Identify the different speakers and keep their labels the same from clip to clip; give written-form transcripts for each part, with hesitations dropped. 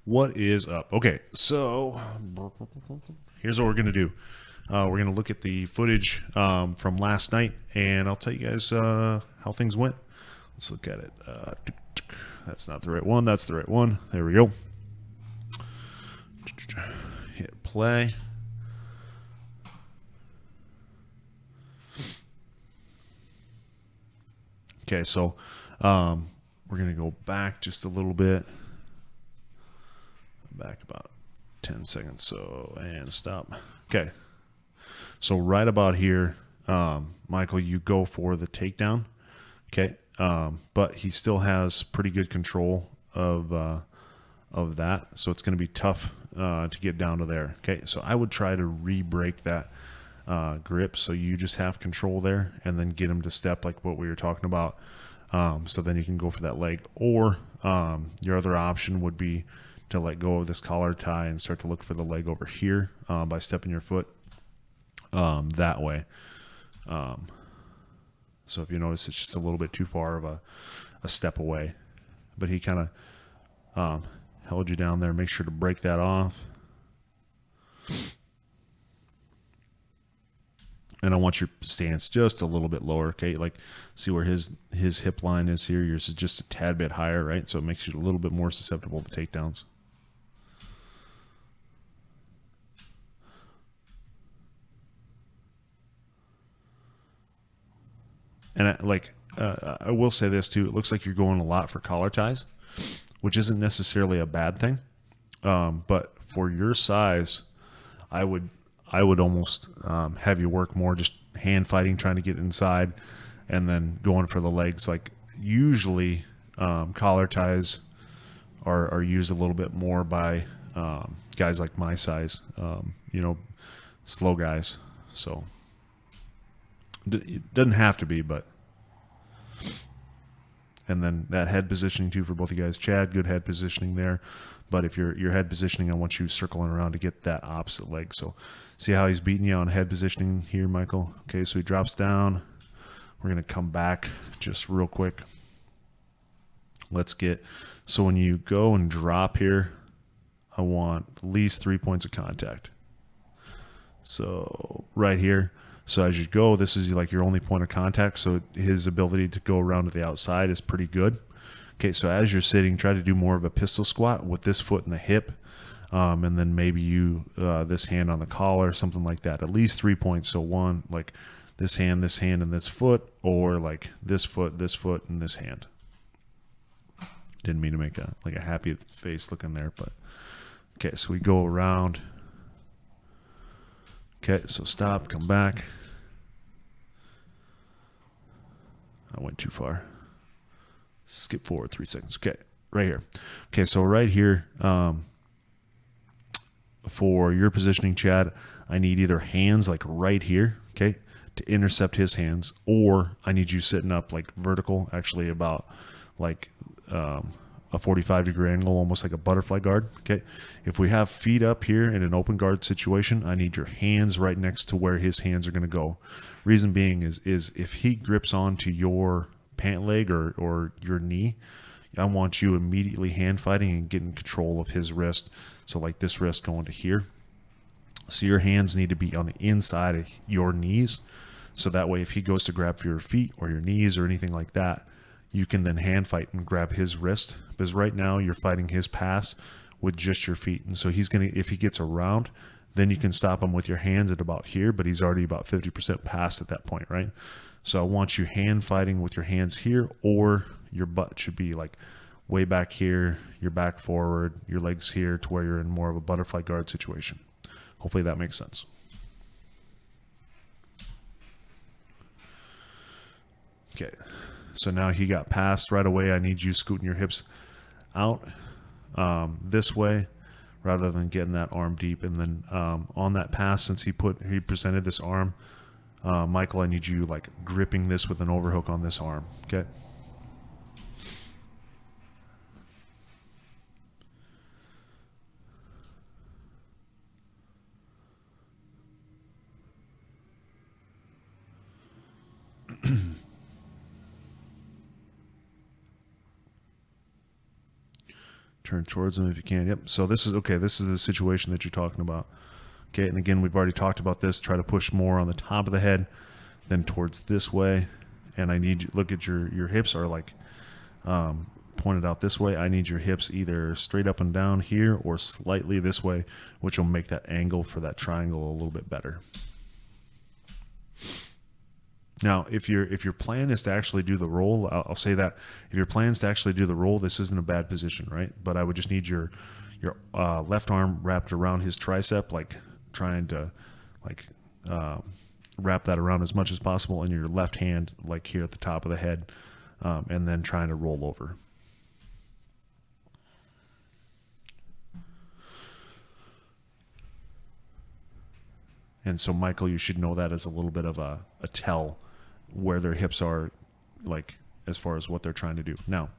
Speaker 1: What is up? Okay, so here's what we're gonna do. We're gonna look at the footage from last night, and I'll tell you guys how things went. Let's look at it. That's not the right one. That's the right one. There we go. Hit play. Okay, so we're gonna go back just a little bit. Back about 10 seconds. So, and stop. Okay. So right about here, Michael, you go for the takedown. Okay. But he still has pretty good control of that. So it's going to be tough to get down to there. Okay. So I would try to re-break that grip so you just have control there and then get him to step like what we were talking about. So then you can go for that leg. Or your other option would be to let go of this collar tie and start to look for the leg over here by stepping your foot that way. So if you notice, it's just a little bit too far of a step away. But he kind of held you down there. Make sure to break that off. And I want your stance just a little bit lower, okay? Like, see where his hip line is here? Yours is just a tad bit higher, right? So it makes you a little bit more susceptible to takedowns. And I will say this too. It looks like you're going a lot for collar ties, which isn't necessarily a bad thing. But for your size, I would almost have you work more just hand fighting, trying to get inside, and then going for the legs. Like usually, collar ties are used a little bit more by guys like my size. Slow guys. So it doesn't have to be, but. And then that head positioning too for both you guys. Chad, good head positioning there. But if your head positioning, I want you circling around to get that opposite leg. So see how he's beating you on head positioning here, Michael? Okay, so he drops down. We're going to come back just real quick. So when you go and drop here, I want at least 3 points of contact. So right here. So as you go, this is like your only point of contact. So his ability to go around to the outside is pretty good. Okay, so as you're sitting, try to do more of a pistol squat with this foot in the hip, and then maybe you this hand on the collar, something like that. At least 3 points. So one, like this hand, and this foot, or like this foot, and this hand. Didn't mean to make a happy face looking there, but okay. So we go around. Okay, so stop, come back. I went too far. Skip forward 3 seconds. Okay, right here. Okay, so right here, for your positioning, Chad, I need either hands like right here, okay, to intercept his hands, or I need you sitting up like vertical, actually about like a 45-degree angle, almost like a butterfly guard. Okay, if we have feet up here in an open guard situation, I need your hands right next to where his hands are going to go. Reason being is if he grips onto your pant leg or your knee, I want you immediately hand fighting and getting control of his wrist. So like this wrist going to here. So your hands need to be on the inside of your knees. So that way if he goes to grab for your feet or your knees or anything like that, you can then hand fight and grab his wrist. Because right now you're fighting his pass with just your feet. And so if he gets around, then you can stop him with your hands at about here, but he's already about 50% past at that point, right? So I want you hand fighting with your hands here, or your butt should be like way back here, your back forward, your legs here to where you're in more of a butterfly guard situation. Hopefully that makes sense. Okay. So now he got passed right away. I need you scooting your hips out this way rather than getting that arm deep. And then on that pass, since he presented this arm, Michael, I need you like gripping this with an overhook on this arm. Okay. Turn towards him if you can. Yep. So this is okay. This is the situation that you're talking about. Okay. And again, we've already talked about this. Try to push more on the top of the head, then towards this way. And I need you look at your hips are like pointed out this way. I need your hips either straight up and down here or slightly this way, which will make that angle for that triangle a little bit better. Now, if your plan is to actually do the roll, I'll say that if your plan is to actually do the roll, this isn't a bad position, right? But I would just need your left arm wrapped around his tricep, like trying to wrap that around as much as possible, and your left hand like here at the top of the head, and then trying to roll over. And so, Michael, you should know that as a little bit of a tell where their hips are, like as far as what they're trying to do. Now,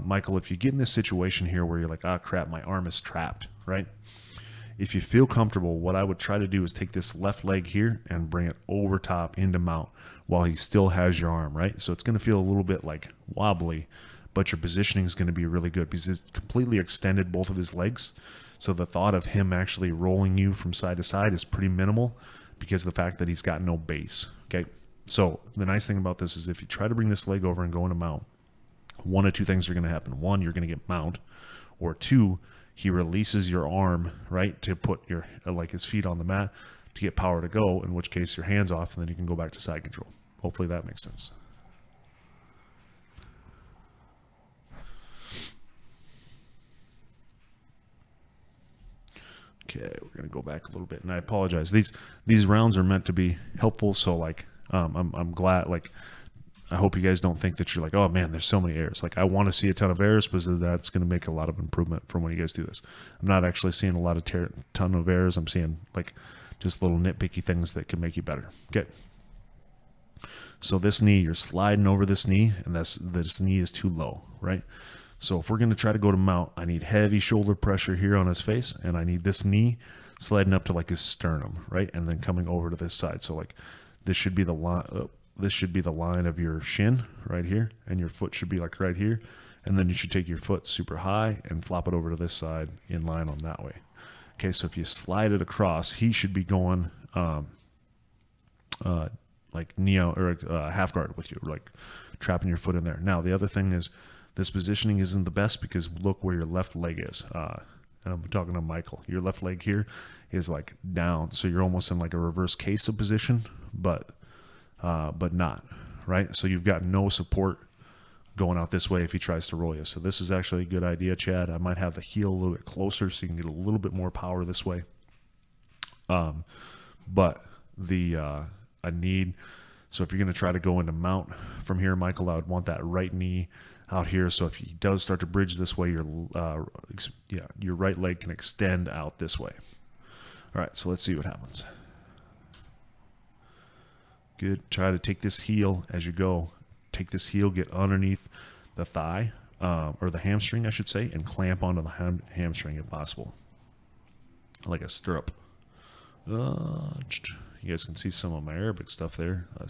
Speaker 1: Michael, if you get in this situation here where you're like, ah, crap, my arm is trapped, right? If you feel comfortable, what I would try to do is take this left leg here and bring it over top into mount while he still has your arm, right? So it's going to feel a little bit like wobbly, but your positioning is going to be really good because it's completely extended both of his legs. So the thought of him actually rolling you from side to side is pretty minimal because of the fact that he's got no base, okay? So the nice thing about this is if you try to bring this leg over and go into mount, one of two things are going to happen. One, you're going to get mount, or two, he releases your arm, right, to put your like his feet on the mat to get power to go, in which case your hands off, and then you can go back to side control. Hopefully that makes sense. Okay, we're going to go back a little bit, and I apologize. These rounds are meant to be helpful, so like I'm glad, like I hope you guys don't think that you're like, oh man, there's so many errors. Like I want to see a ton of errors because that's going to make a lot of improvement from when you guys do this. I'm not actually seeing a lot of ton of errors. I'm seeing like just little nitpicky things that can make you better. Okay. So this knee, you're sliding over this knee, and this knee is too low, right? So if we're going to try to go to mount, I need heavy shoulder pressure here on his face, and I need this knee sliding up to like his sternum, right? And then coming over to this side. So like this should be the line. This should be the line of your shin right here, and your foot should be like right here. And then you should take your foot super high and flop it over to this side in line on that way. Okay, so if you slide it across, he should be going like neo or half guard with you, like trapping your foot in there. Now, the other thing is this positioning isn't the best because look where your left leg is. And I'm talking to Michael. Your left leg here is like down, so you're almost in like a reverse queso position, but not, right? So you've got no support going out this way if he tries to roll you. So this is actually a good idea, Chad. I might have the heel a little bit closer so you can get a little bit more power this way. But I need, so if you're going to try to go into mount from here, Michael, I would want that right knee out here. So if he does start to bridge this way, your right leg can extend out this way. All right, so let's see what happens. Good. Try to take this heel as you go. Take this heel, get underneath the thigh, or the hamstring, I should say, and clamp onto the hamstring if possible. Like a stirrup. You guys can see some of my Arabic stuff there. I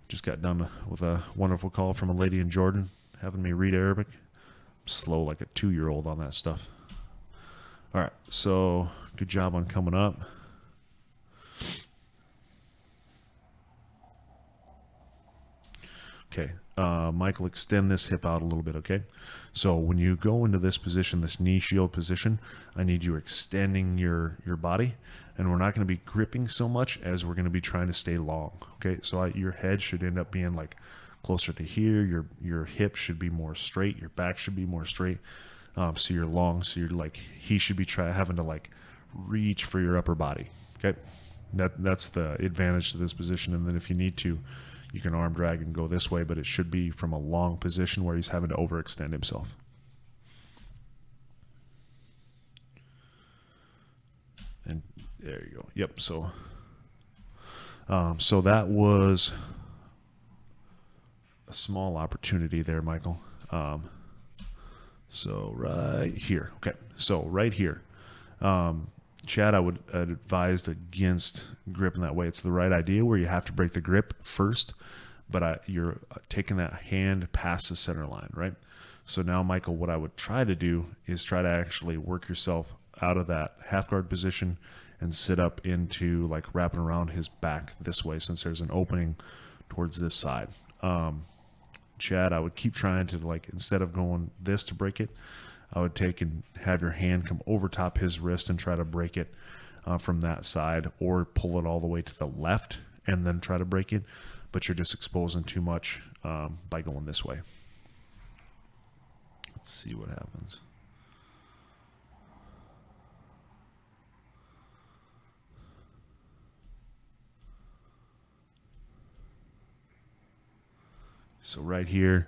Speaker 1: just got done with a wonderful call from a lady in Jordan having me read Arabic. I'm slow like a 2-year-old on that stuff. All right, so good job on coming up. Okay, Michael, extend this hip out a little bit, okay? So when you go into this position, this knee shield position, I need you extending your body, and we're not going to be gripping so much as we're going to be trying to stay long, okay? So your head should end up being like closer to here. Your hip should be more straight. Your back should be more straight. So you're long, so you're like, he should be having to like reach for your upper body, okay? That's the advantage to this position, and then if you need to, you can arm drag and go this way, but it should be from a long position where he's having to overextend himself. And there you go. Yep. So that was a small opportunity there, Michael. So right here. Okay. So right here. Chad, I would advise against gripping that way. It's the right idea where you have to break the grip first, but you're taking that hand past the center line, right? So now, Michael, what I would try to do is try to actually work yourself out of that half guard position and sit up into like wrapping around his back this way, since there's an opening towards this side. Chad, I would keep trying to, like, instead of going this to break it, I would take and have your hand come over top his wrist and try to break it from that side, or pull it all the way to the left and then try to break it. But you're just exposing too much by going this way. Let's see what happens. So right here,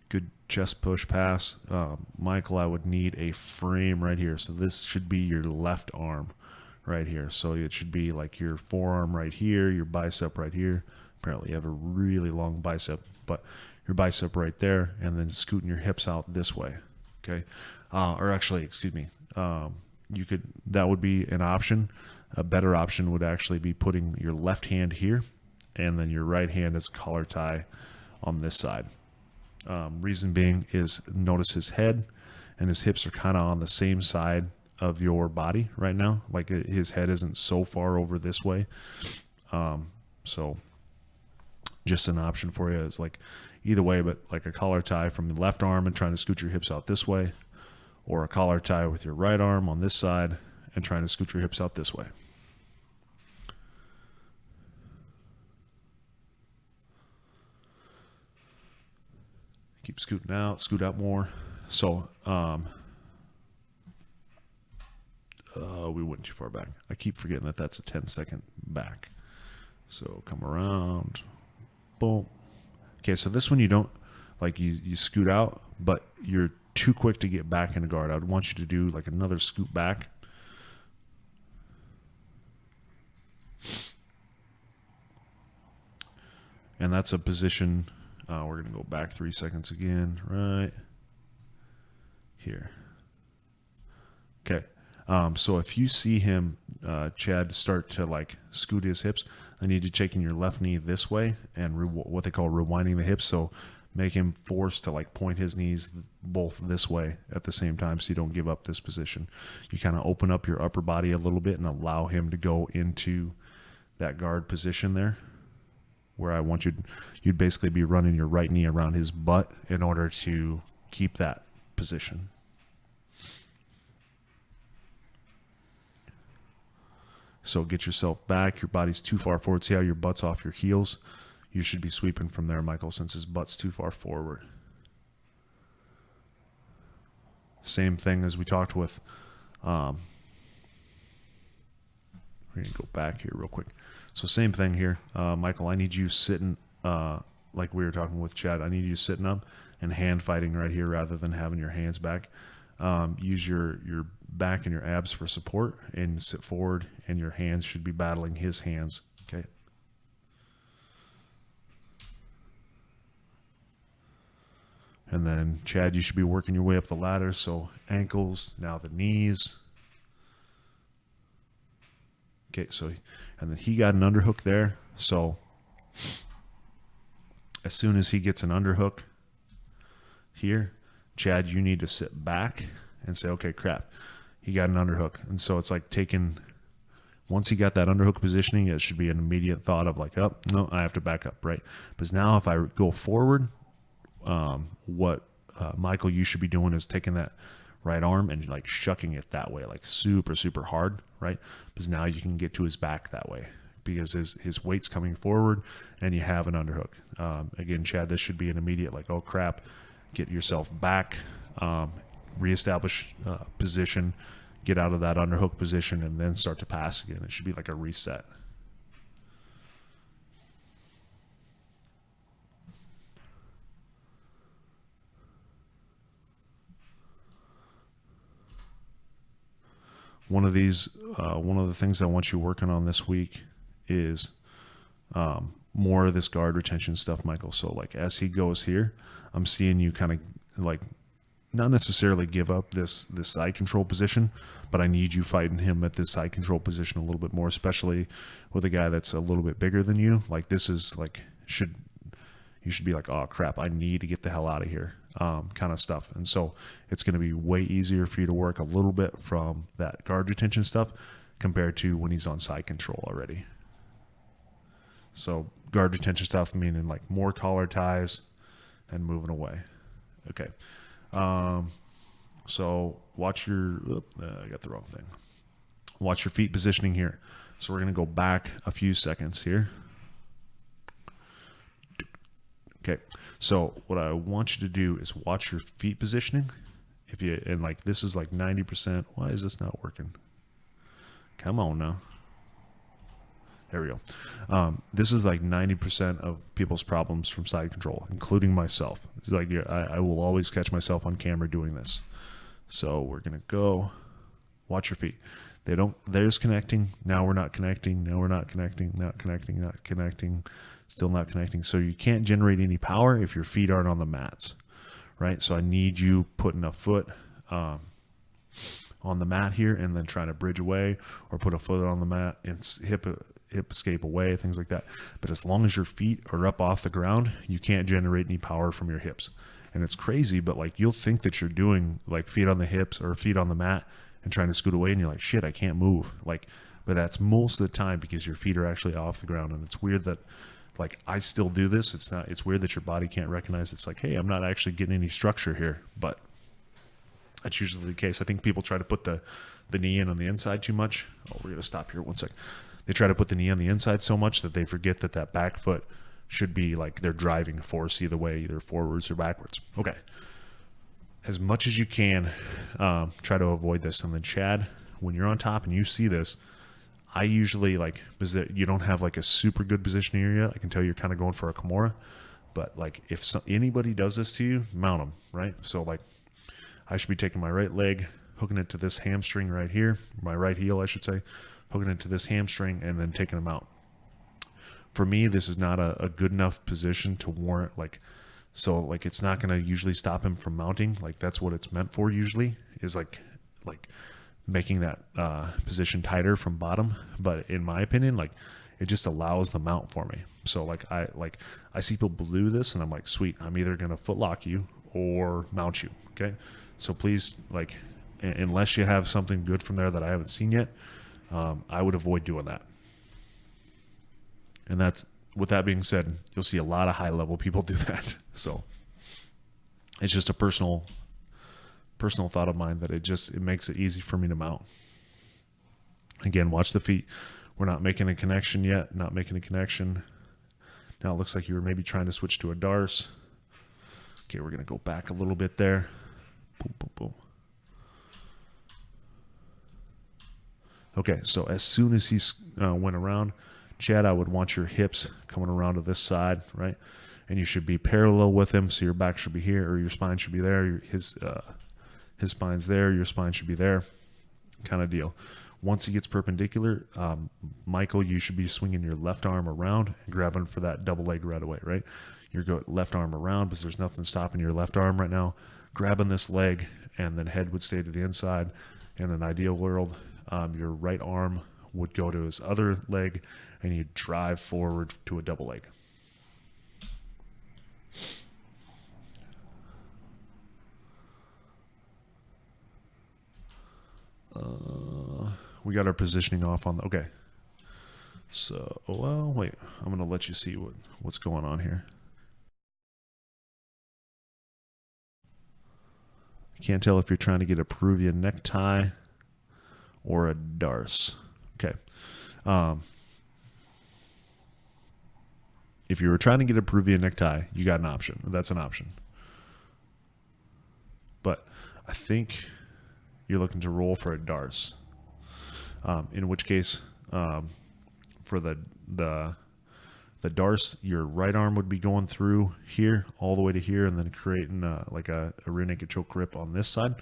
Speaker 1: good chest push pass. Michael, I would need a frame right here. So this should be your left arm right here. So it should be like your forearm right here, your bicep right here. Apparently you have a really long bicep, but your bicep right there, and then scooting your hips out this way. Okay. Or actually, excuse me. That would be an option. A better option would actually be putting your left hand here, and then your right hand as a collar tie on this side. Reason being is, notice his head and his hips are kind of on the same side of your body right now. Like his head isn't so far over this way. So just an option for you is like either way, but like a collar tie from the left arm and trying to scoot your hips out this way, or a collar tie with your right arm on this side and trying to scoot your hips out this way. Keep scooting out, scoot out more. So we went too far back. I keep forgetting that that's a 10-second back. So come around, boom. Okay, so this one you don't, like you scoot out, but you're too quick to get back into guard. I would want you to do like another scoot back. And that's a position. We're going to go back 3 seconds again, right here. Okay. So if you see him, Chad, start to like scoot his hips, I need you taking your left knee this way and what they call rewinding the hips. So make him forced to like point his knees both this way at the same time, so you don't give up this position. You kind of open up your upper body a little bit and allow him to go into that guard position there, where I want you'd basically be running your right knee around his butt in order to keep that position. So get yourself back. Your body's too far forward. See how your butt's off your heels? You should be sweeping from there, Michael, since his butt's too far forward. Same thing as we talked with. We're going to go back here real quick. So same thing here. Michael, I need you sitting, like we were talking with Chad, I need you sitting up and hand fighting right here rather than having your hands back. Use your back and your abs for support and sit forward, and your hands should be battling his hands. Okay. And then Chad, you should be working your way up the ladder. So ankles, now the knees. Okay, so, and then he got an underhook there. So as soon as he gets an underhook here, Chad, you need to sit back and say, okay, crap, he got an underhook. And so it's like taking, once he got that underhook positioning, it should be an immediate thought of like, oh, no, I have to back up, right? Because now if I go forward, what Michael, you should be doing is taking that right arm and like shucking it that way, like super, super hard, right? Because now you can get to his back that way because his weight's coming forward and you have an underhook. Again, Chad, this should be an immediate like, oh crap, get yourself back, reestablish position, get out of that underhook position, and then start to pass again. It should be like a reset. One of the things I want you working on this week is more of this guard retention stuff, Michael. So like as he goes here, I'm seeing you kind of like not necessarily give up this side control position, but I need you fighting him at this side control position a little bit more, especially with a guy that's a little bit bigger than you. Like this is like you should be like, oh crap, I need to get the hell out of here, kind of stuff. And so it's going to be way easier for you to work a little bit from that guard retention stuff compared to when he's on side control already. So guard retention stuff meaning like more collar ties and moving away. Okay. So watch your, I got the wrong thing. Watch your feet positioning here. So we're going to go back a few seconds here. Okay. So what I want you to do is watch your feet positioning. If you, and like, this is like 90%. Why is this not working? Come on now. There we go. This is like 90% of people's problems from side control, including myself. It's like I will always catch myself on camera doing this. So we're gonna go. Watch your feet. There's connecting. Now we're not connecting. Now we're not connecting. Not connecting. Not connecting. Still not connecting. So you can't generate any power if your feet aren't on the mats, right? So I need you putting a foot on the mat here and then trying to bridge away, or put a foot on the mat and hip escape away, things like that. But as long as your feet are up off the ground, you can't generate any power from your hips. And it's crazy, but like you'll think that you're doing like feet on the hips or feet on the mat and trying to scoot away, and you're like, shit, I can't move. Like, but that's most of the time because your feet are actually off the ground. And it's weird that like I still do this. It's weird that your body can't recognize it's like, hey, I'm not actually getting any structure here, but that's usually the case. I think people try to put the knee in on the inside too much. Oh, we're gonna stop here 1 second. They try to put the knee on the inside so much that they forget that that back foot should be like they're driving force either way, either forwards or backwards. Okay. As much as you can, try to avoid this. And then Chad, when you're on top and you see this, I usually like, because you don't have like a super good position here yet. I can tell you're kind of going for a Kimura, but like if anybody does this to you, mount them, right? So like I should be taking my right leg, hooking it to this hamstring right here, my right heel, I should say, hooking it to this hamstring and then taking them out. For me, this is not a good enough position to warrant like, so like it's not going to usually stop him from mounting. Like that's what it's meant for usually, is like making that position tighter from bottom. But in my opinion, like it just allows the mount for me. So like I see people do this and I'm like, sweet, I'm either going to foot lock you or mount you. Okay. So please, like, unless you have something good from there that I haven't seen yet, I would avoid doing that. And that's, with that being said, you'll see a lot of high level people do that. So it's just a personal thought of mine that it makes it easy for me to mount. Again, watch the feet. We're not making a connection yet. Not making a connection. Now it looks like you were maybe trying to switch to a Darce. Okay, we're going to go back a little bit there. Boom, boom, boom. Okay, so as soon as he went around, Chad, I would want your hips coming around to this side, right? And you should be parallel with him, so your back should be here, or your spine should be there. His spine's there, your spine should be there, kind of deal. Once he gets perpendicular, Michael, you should be swinging your left arm around and grabbing for that double leg right away, right? You're going left arm around because there's nothing stopping your left arm right now. Grabbing this leg, and then head would stay to the inside. In an ideal world, your right arm would go to his other leg, and you drive forward to a double leg. We got our positioning off on the, okay. So, well, wait, I'm going to let you see what's going on here. I can't tell if you're trying to get a Peruvian necktie or a Darce. Okay. If you were trying to get a Peruvian necktie, you got an option. That's an option. But I think you're looking to roll for a Darce. In which case, for the Darce, your right arm would be going through here all the way to here, and then creating like a rear naked choke grip on this side.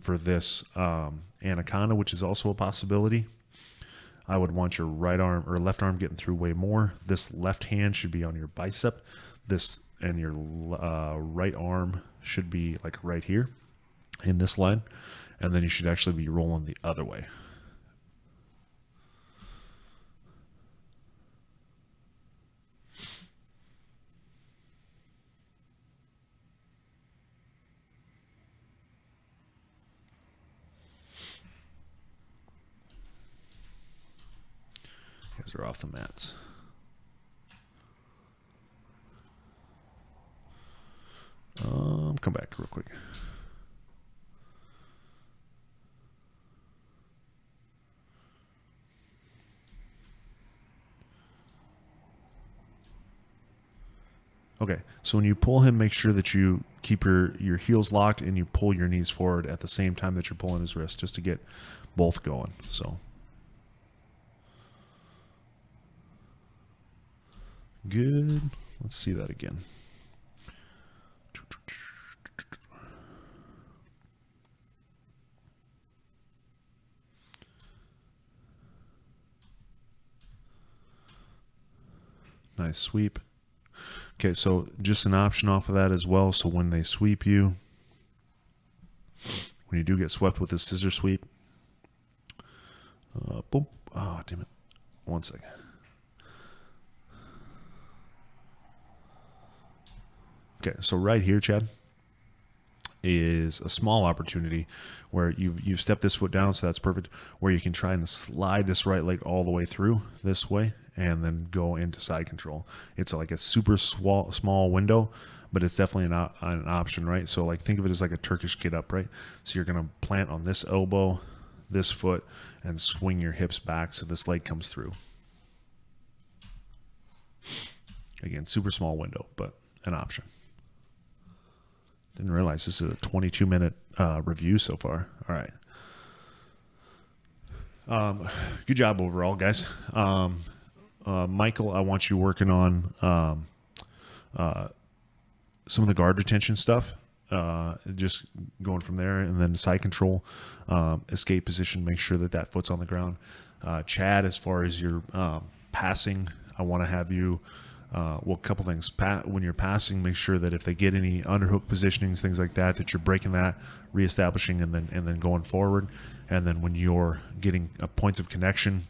Speaker 1: For this Anaconda, which is also a possibility, I would want your right arm or left arm getting through way more. This left hand should be on your bicep. This and your right arm should be like right here. in this line, and then you should actually be rolling the other way. You guys are off the mats. Come back real quick. Okay, so when you pull him, make sure that you keep your heels locked and you pull your knees forward at the same time that you're pulling his wrist, just to get both going. So good. Let's see that again. Nice sweep. Okay, so just an option off of that as well. So when they sweep you, when you do get swept with a scissor sweep, boom. Oh, damn it. 1 second. Okay, so right here, Chad, is a small opportunity where you've stepped this foot down, so that's perfect, where you can try and slide this right leg all the way through this way and then go into side control. It's like a super small window, but it's definitely an option, right? So like think of it as like a Turkish get up, right? So you're going to plant on this elbow, this foot, and swing your hips back so this leg comes through. Again, super small window, but an option. Didn't realize this is a 22-minute review so far. All right. Good job overall, guys. Michael, I want you working on some of the guard retention stuff. Just going from there, and then side control, escape position, make sure that foot's on the ground. Chad, as far as your passing, I want to have you, well, a couple things. When you're passing, make sure that if they get any underhook positionings, things like that, that you're breaking that, reestablishing, and then going forward. And then when you're getting points of connection,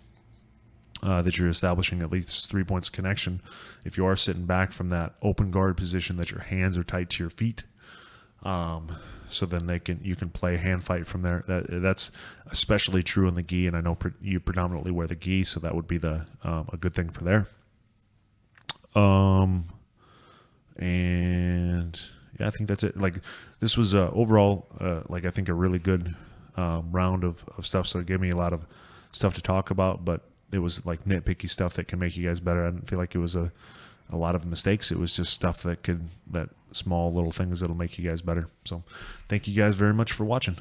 Speaker 1: that you're establishing at least 3 points of connection. If you are sitting back from that open guard position, that your hands are tight to your feet. So then you can play hand fight from there. That's especially true in the gi, and I know you predominantly wear the gi, so that would be a good thing for there. And yeah, I think that's it. Like this was overall, like I think a really good round of stuff. So it gave me a lot of stuff to talk about, but it was like nitpicky stuff that can make you guys better. I didn't feel like it was a lot of mistakes. It was just stuff that small little things that'll make you guys better. So thank you guys very much for watching.